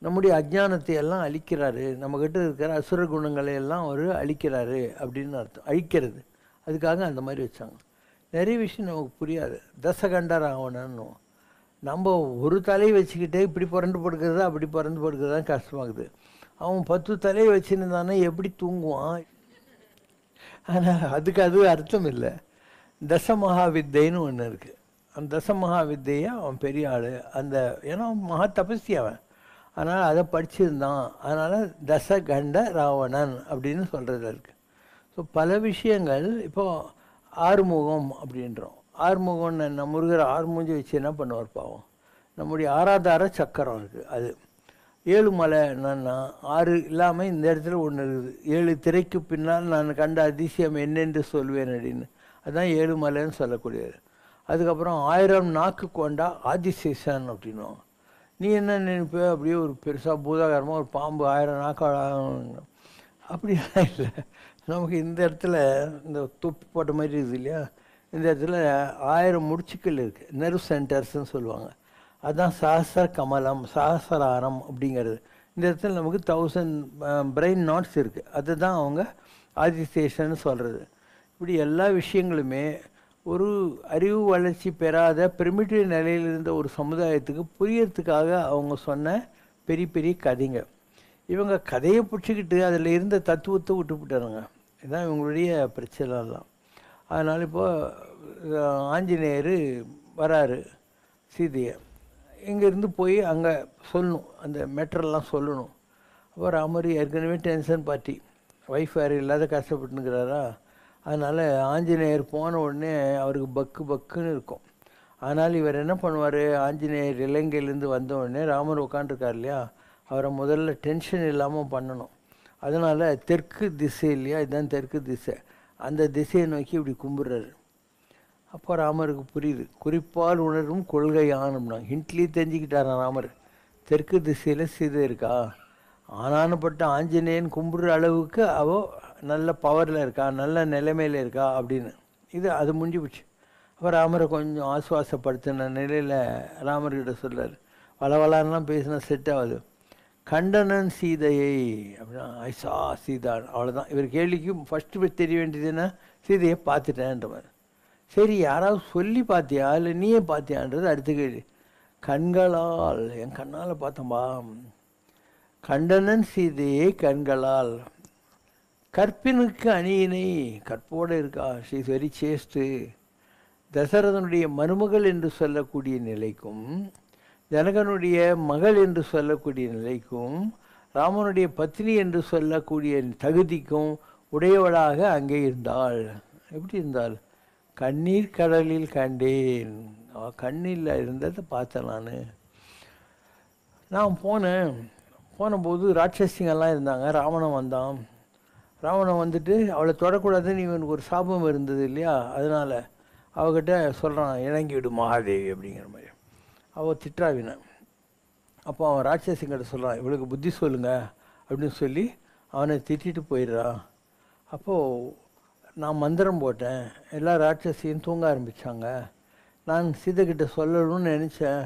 நம்முடைய அஜ்ஞானத்தை எல்லாம் அழிக்கிறாரு, நம்மக்கிட்ட இருக்கிற அசுர குணங்களை எல்லாம் அவர் அழிக்கிறாரு அப்படின்னு அர்த்தம். அழிக்கிறது, அதுக்காக அந்த மாதிரி வச்சாங்க. நிறைய விஷயம் நமக்கு புரியாது. தசகண்ட ராவணன்னு நம்ம ஒரு தலையை வச்சுக்கிட்டே இப்படி புரண்டு படுக்கிறதா அப்படி புரண்டு படுக்கிறதா கஷ்டமாகுது. அவன் 10 தலையை வச்சுருந்தானே எப்படி தூங்குவான். ஆனால் அதுக்கு அது அர்த்தம் இல்லை. தசமகா வித்தைன்னு ஒன்று இருக்குது. அந்த தசமகா வித்தையை அவன் பெரிய ஆள், அந்த ஏன்னா அவன் மகா தபஸ்தி அவன், அதனால் அதை படிச்சிருந்தான். அதனால் தசகண்ட ராவணன் அப்படின்னு சொல்கிறது இருக்குது. ஸோ பல விஷயங்கள். இப்போது ஆறுமுகம் அப்படின்றோம். ஆறுமுகம்னு என்ன, முருகர் ஆறுமூஞ்சி வச்சு என்ன பண்ணுவார் பாவம். நம்முடைய ஆராதார சக்கரம் இருக்குது. அது 7 மலை என்னன்னா, 6 இல்லாமல் இந்த இடத்துல ஒன்று இருக்குது. 7 திரைக்கு பின்னால் நான் கண்ட அதிசயம் என்னென்று சொல்வேன் அப்படின்னு. அதுதான் 7 மலைன்னு சொல்லக்கூடியது. அதுக்கப்புறம் 1000 நாக்கு கொண்டா ஆதிசேஷன் அப்படின்னுவாங்க. நீ என்ன நினைப்ப, அப்படியே ஒரு பெருசாக பூதாகரமாக ஒரு பாம்பு 1000 நாக்கு அப்படிலாம் இல்லை. நமக்கு இந்த இடத்துல இந்த தொப்பி போட்ட மாதிரி இருக்குது இல்லையா, இந்த இடத்துல 1000 முடிச்சுக்கள் இருக்குது, நர்வ் சென்டர்ஸ்ன்னு சொல்லுவாங்க. அதுதான் சஹஸ்ர கமலம், சஹஸ்ராரம் அப்படிங்கிறது. இந்த இடத்துல நமக்கு 1000 பிரெயின் நாட்ஸ் இருக்குது. அதுதான் அவங்க ஆதிசேஷன்னு சொல்கிறது. இப்படி எல்லா விஷயங்களுமே ஒரு அறிவு வளர்ச்சி பெறாத பிரிமிட்டிவ் நிலையில் இருந்த ஒரு சமுதாயத்துக்கு புரியறதுக்காக அவங்க சொன்ன பெரிய பெரிய கதைங்க. இவங்க கதையை பிடிச்சிக்கிட்டு அதில் இருந்த தத்துவத்தை விட்டுவிட்டாங்க. இதுதான் இவங்களுடைய பிரச்சனைலாம். அதனால் இப்போது ஆஞ்சநேயர் வராரு சீதையை, இங்கேருந்து போய் அங்கே சொல்லணும், அந்த மேட்டரெல்லாம் சொல்லணும். அப்போ ராமர் ஏற்கனவே டென்ஷன் பார்ட்டி, ஒய்ஃப் வேறு இல்லாத கஷ்டப்பட்டுங்கிறாரா. அதனால் ஆஞ்சநேயர் போன உடனே அவருக்கு பக்கு பக்குன்னு இருக்கும். அதனால் இவர் என்ன பண்ணுவார், ஆஞ்சநேயர் இலங்கையிலேருந்து வந்த உடனே ராமர் உட்காந்துருக்கார் இல்லையா, அவரை முதல்ல டென்ஷன் இல்லாமல் பண்ணணும். அதனால் தெற்கு திசை இல்லையா, இதுதான் தெற்கு திசை, அந்த திசையை நோக்கி இப்படி கும்பிட்றாரு. அப்போ ராமருக்கு புரியுது, குறிப்பால் உணரும் கொள்கை ஆனம்னா ஹிண்ட்லேயே தெரிஞ்சுக்கிட்டாரான் ராமர். தெற்கு திசையில் சீதை இருக்கா, ஆனானப்பட்ட ஆஞ்சநேயன் கும்பிட்ற அளவுக்கு அவள் நல்ல பவரில் இருக்கா, நல்ல நிலைமையில் இருக்கா அப்படின்னு. இது அது முடிஞ்சு போச்சு. அப்போ ராமரை கொஞ்சம் ஆசுவாசப்படுத்தின நிலையில் ராமர்கிட்ட சொல்கிறார், வளவலான்லாம் பேசினா செட் ஆகுது. கண்டனன் சீதையை அப்படின்னா ஐசா சீதான், அவ்வளோதான். இவர் கேள்விக்கு ஃபஸ்ட்டு தெரிய வேண்டியது என்ன, சீதையை பார்த்துட்டேன்ற மாதிரி. சரி, யாராவது சொல்லி பார்த்தியா இல்லை நீயே பார்த்தியான்றது அடுத்த கேள்வி. கண்களால், என் கண்ணால் பார்த்தம்பா. கண்டனன் சீதையை கண்களால். கற்பினுக்கு அணியினை, கற்போடு இருக்கா, ஷீ இஸ் வெரி சேஸ்ட்டு. தசரதனுடைய மருமகள் என்று சொல்லக்கூடிய நிலைக்கும், ஜனகனுடைய மகள் என்று சொல்லக்கூடிய நிலைக்கும், ராமனுடைய பத்னி என்று சொல்லக்கூடிய தகுதிக்கும் உடையவளாக அங்கே இருந்தாள். எப்படி இருந்தாள், கண்ணீர் கடலில் கண்டேன். கண்ணில் இருந்ததை பார்த்தேன். நான் போனபோது ராட்சசிங்கெல்லாம் இருந்தாங்க. ராவணன் வந்தான். ராவணன் வந்துட்டு அவளை தொடக்கூடாதுன்னு இவனுக்கு ஒரு சாபம் இருந்தது இல்லையா, அதனால் அவகிட்ட சொல்கிறான், இறங்கி விடு மகாதேவி அப்படிங்கிற மாதிரி. அவள் திட்டாவின. அப்போ அவன் ராட்சசிங்கிட்ட சொல்கிறான், இவளுக்கு புத்தி சொல்லுங்க அப்படின்னு சொல்லி அவனை திட்டிட்டு போயிடுறான். அப்போது நான் மந்திரம் போட்டேன், எல்லா ராட்சசியும் தூங்க ஆரம்பித்தாங்க. நான் சீதைக்கிட்ட சொல்லணும்னு நினச்சேன்.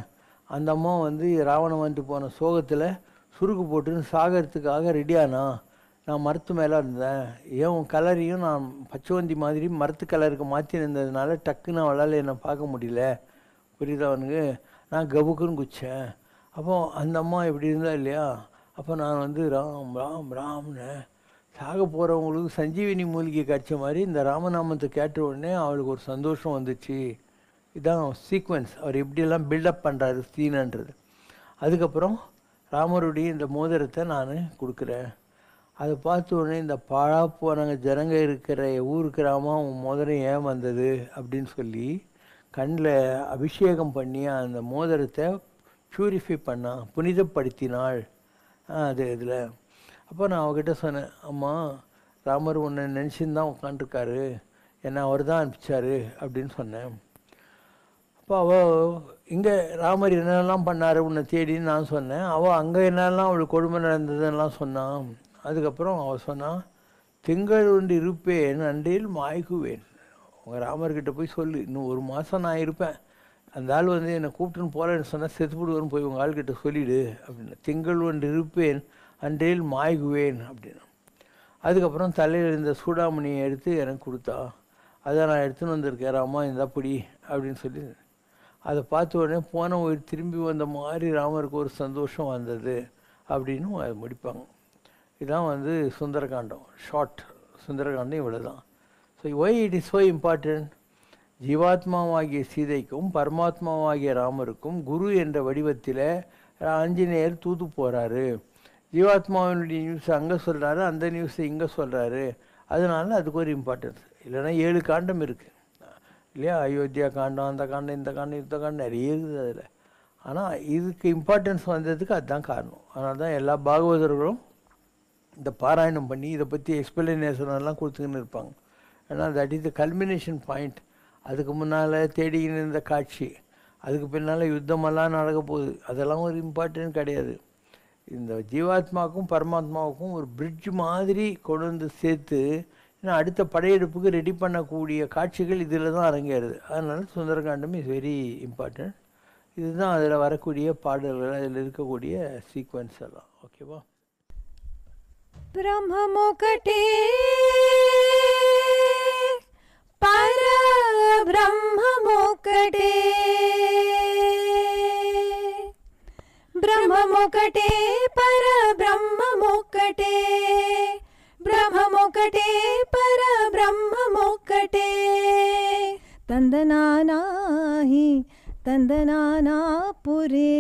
அந்த அம்மா வந்து ராவணன் வந்துட்டு போன சோகத்தில் சுருக்கு போட்டுன்னு சாகிறதுக்காக ரெடியானா. நான் மரத்து மேலே இருந்தேன். ஏன் உன் கலரையும் நான் பச்சைவந்தி மாதிரி மரத்து கலருக்கு மாற்றி இருந்ததுனால டக்குன்னு அவளால் என்னை பார்க்க முடியல. புரியுதா அவனுக்கு? நான் கபுக்குன்னு குச்சேன். அப்போ அந்த அம்மா இப்படி இருந்தா இல்லையா? அப்போ நான் வந்து ராம் ராம் ராம்னு சாக போகிறவங்களுக்கு சஞ்சீவினி மூலிகை கிடச்ச மாதிரி இந்த ராமநாமத்தை கேட்ட உடனே அவளுக்கு ஒரு சந்தோஷம் வந்துச்சு. இதுதான் சீக்வன்ஸ். அவர் எப்படியெல்லாம் பில்டப் பண்ணுறாரு சீனன்றது. அதுக்கப்புறம் ராமருடைய இந்த மோதிரத்தை நான் கொடுக்குறேன். அதை பார்த்த உடனே இந்த பாழா போனாங்க ஜனங்க இருக்கிற ஊருக்கு ராமா உன் மோதிரம் ஏன் வந்தது அப்படின்னு சொல்லி கண்ணில் அபிஷேகம் பண்ணி அந்த மோதிரத்தை ப்யூரிஃபை பண்ணான், புனிதப்படுத்தினாள். அது இதில் அப்போ நான் அவகிட்ட சொன்னேன், அம்மா ராமர் உன்னை நினச்சின்னு தான் உட்காந்துருக்காரு, என்னை அவர் தான் அனுப்பிச்சாரு அப்படின்னு சொன்னேன். அப்போ அவள் இங்கே ராமர் என்னெல்லாம் பண்ணார் உன்னை தேடின்னு நான் சொன்னேன். அவள் அங்கே என்னெல்லாம் அவளுக்கு கொடுமை நடந்ததுன்னெலாம் சொன்னான். அதுக்கப்புறம் அவள் சொன்னான், திங்கள் ஒன்று இருப்பேன் அன்றில் மாய்க்குவேன். உங்கள் ராமர்கிட்ட போய் சொல்லு, இன்னும் 1 மாதம் நான் இருப்பேன், அந்த ஆள் வந்து என்னை கூப்பிட்டுன்னு போகலன்னு சொன்னால் செத்துப்பிடுவேன்னு போய் உங்கள் ஆள்கிட்ட சொல்லிவிடு அப்படின்னு. திங்கள் ஒன்று இருப்பேன் அன்றில் மாய்குவேன் அப்படின்னு. அதுக்கப்புறம் தலையில் இருந்த சூடாமணியை எடுத்து எனக்கு கொடுத்தா. அதை நான் எடுத்துன்னு வந்திருக்கேன் ராமா, இந்த பிடி அப்படின்னு சொல்லி. அதை பார்த்த உடனே போன உயிர் திரும்பி வந்த மாதிரி ராமருக்கு ஒரு சந்தோஷம் வந்தது அப்படின்னு அதை முடிப்பாங்க. இதுதான் வந்து சுந்தரகாண்டம். ஷார்ட் சுந்தரகாண்டம் இவ்வளோ தான். So why it is so important? ஜீவாத்மாவாகிய சீதைக்கும் பரமாத்மாவாகிய ராமருக்கும் குரு என்ற வடிவத்தில் ஆஞ்சநேயர் தூது போகிறாரு. ஜீவாத்மாவினுடைய நியூஸ் அங்கே சொல்கிறாரு, அந்த நியூஸை இங்கே சொல்கிறாரு. அதனால அதுக்கு ஒரு இம்பார்ட்டன்ஸ். இல்லைன்னா 7 காண்டம் இருக்குது இல்லையா? அயோத்தியா காண்டம், அந்த காண்டம், இந்த காண்டம், இந்த காண்டம் நிறைய இருக்குது அதில். ஆனால் இதுக்கு இம்பார்ட்டன்ஸ் வந்ததுக்கு அதுதான் காரணம். அதனால தான் எல்லா பாகவதர்களும் இந்த பாராயணம் பண்ணி இதை பற்றி எக்ஸ்பிளனேஷன்லாம் கொடுத்துக்கின்னு இருப்பாங்க. ஏன்னா that is the culmination point. அதுக்கு முன்னால் தேடிக்கின்னு இருந்த காட்சி, அதுக்கு பின்னால் யுத்தமெல்லாம் நடக்க போகுது, அதெல்லாம் ஒரு இம்பார்ட்டன்ட் கிடையாது. இந்த ஜீவாத்மாவுக்கும் பரமாத்மாவுக்கும் ஒரு பிரிட்ஜ் மாதிரி கொண்டு வந்து சேர்த்து ஏன்னா அடுத்த படையெடுப்புக்கு ரெடி பண்ணக்கூடிய காட்சிகள் இதில் தான் அரங்கேறுது. அதனால சுந்தரகாண்டம் இஸ் வெரி இம்பார்ட்டன்ட். இதுதான் அதில் வரக்கூடிய பாடல்கள், அதில் இருக்கக்கூடிய சீக்வன்ஸ் எல்லாம். ஓகேவா? பிரம்மமுகடே பரபிரம்மமுகடே பிரம்மமுகடே பரபிரம்மமுகடே பிரம்மமுகடே பரபிரம்மமுகடே தந்தனானாஹி தந்தனானாபுரே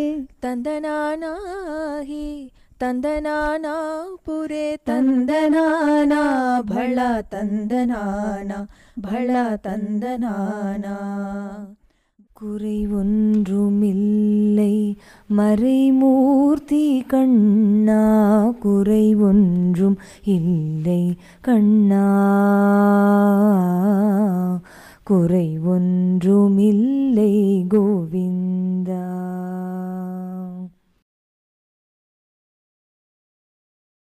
தந்தனானாஹி தந்தனானாபுரே தந்தனானா பள தந்தனானா பள தந்தனானா. குறை ஒன்றுமில்லை மறைமூர்த்தி கண்ணா, குறை ஒன்றும் இல்லை கண்ணா, குறை ஒன்றுமில்லை கோ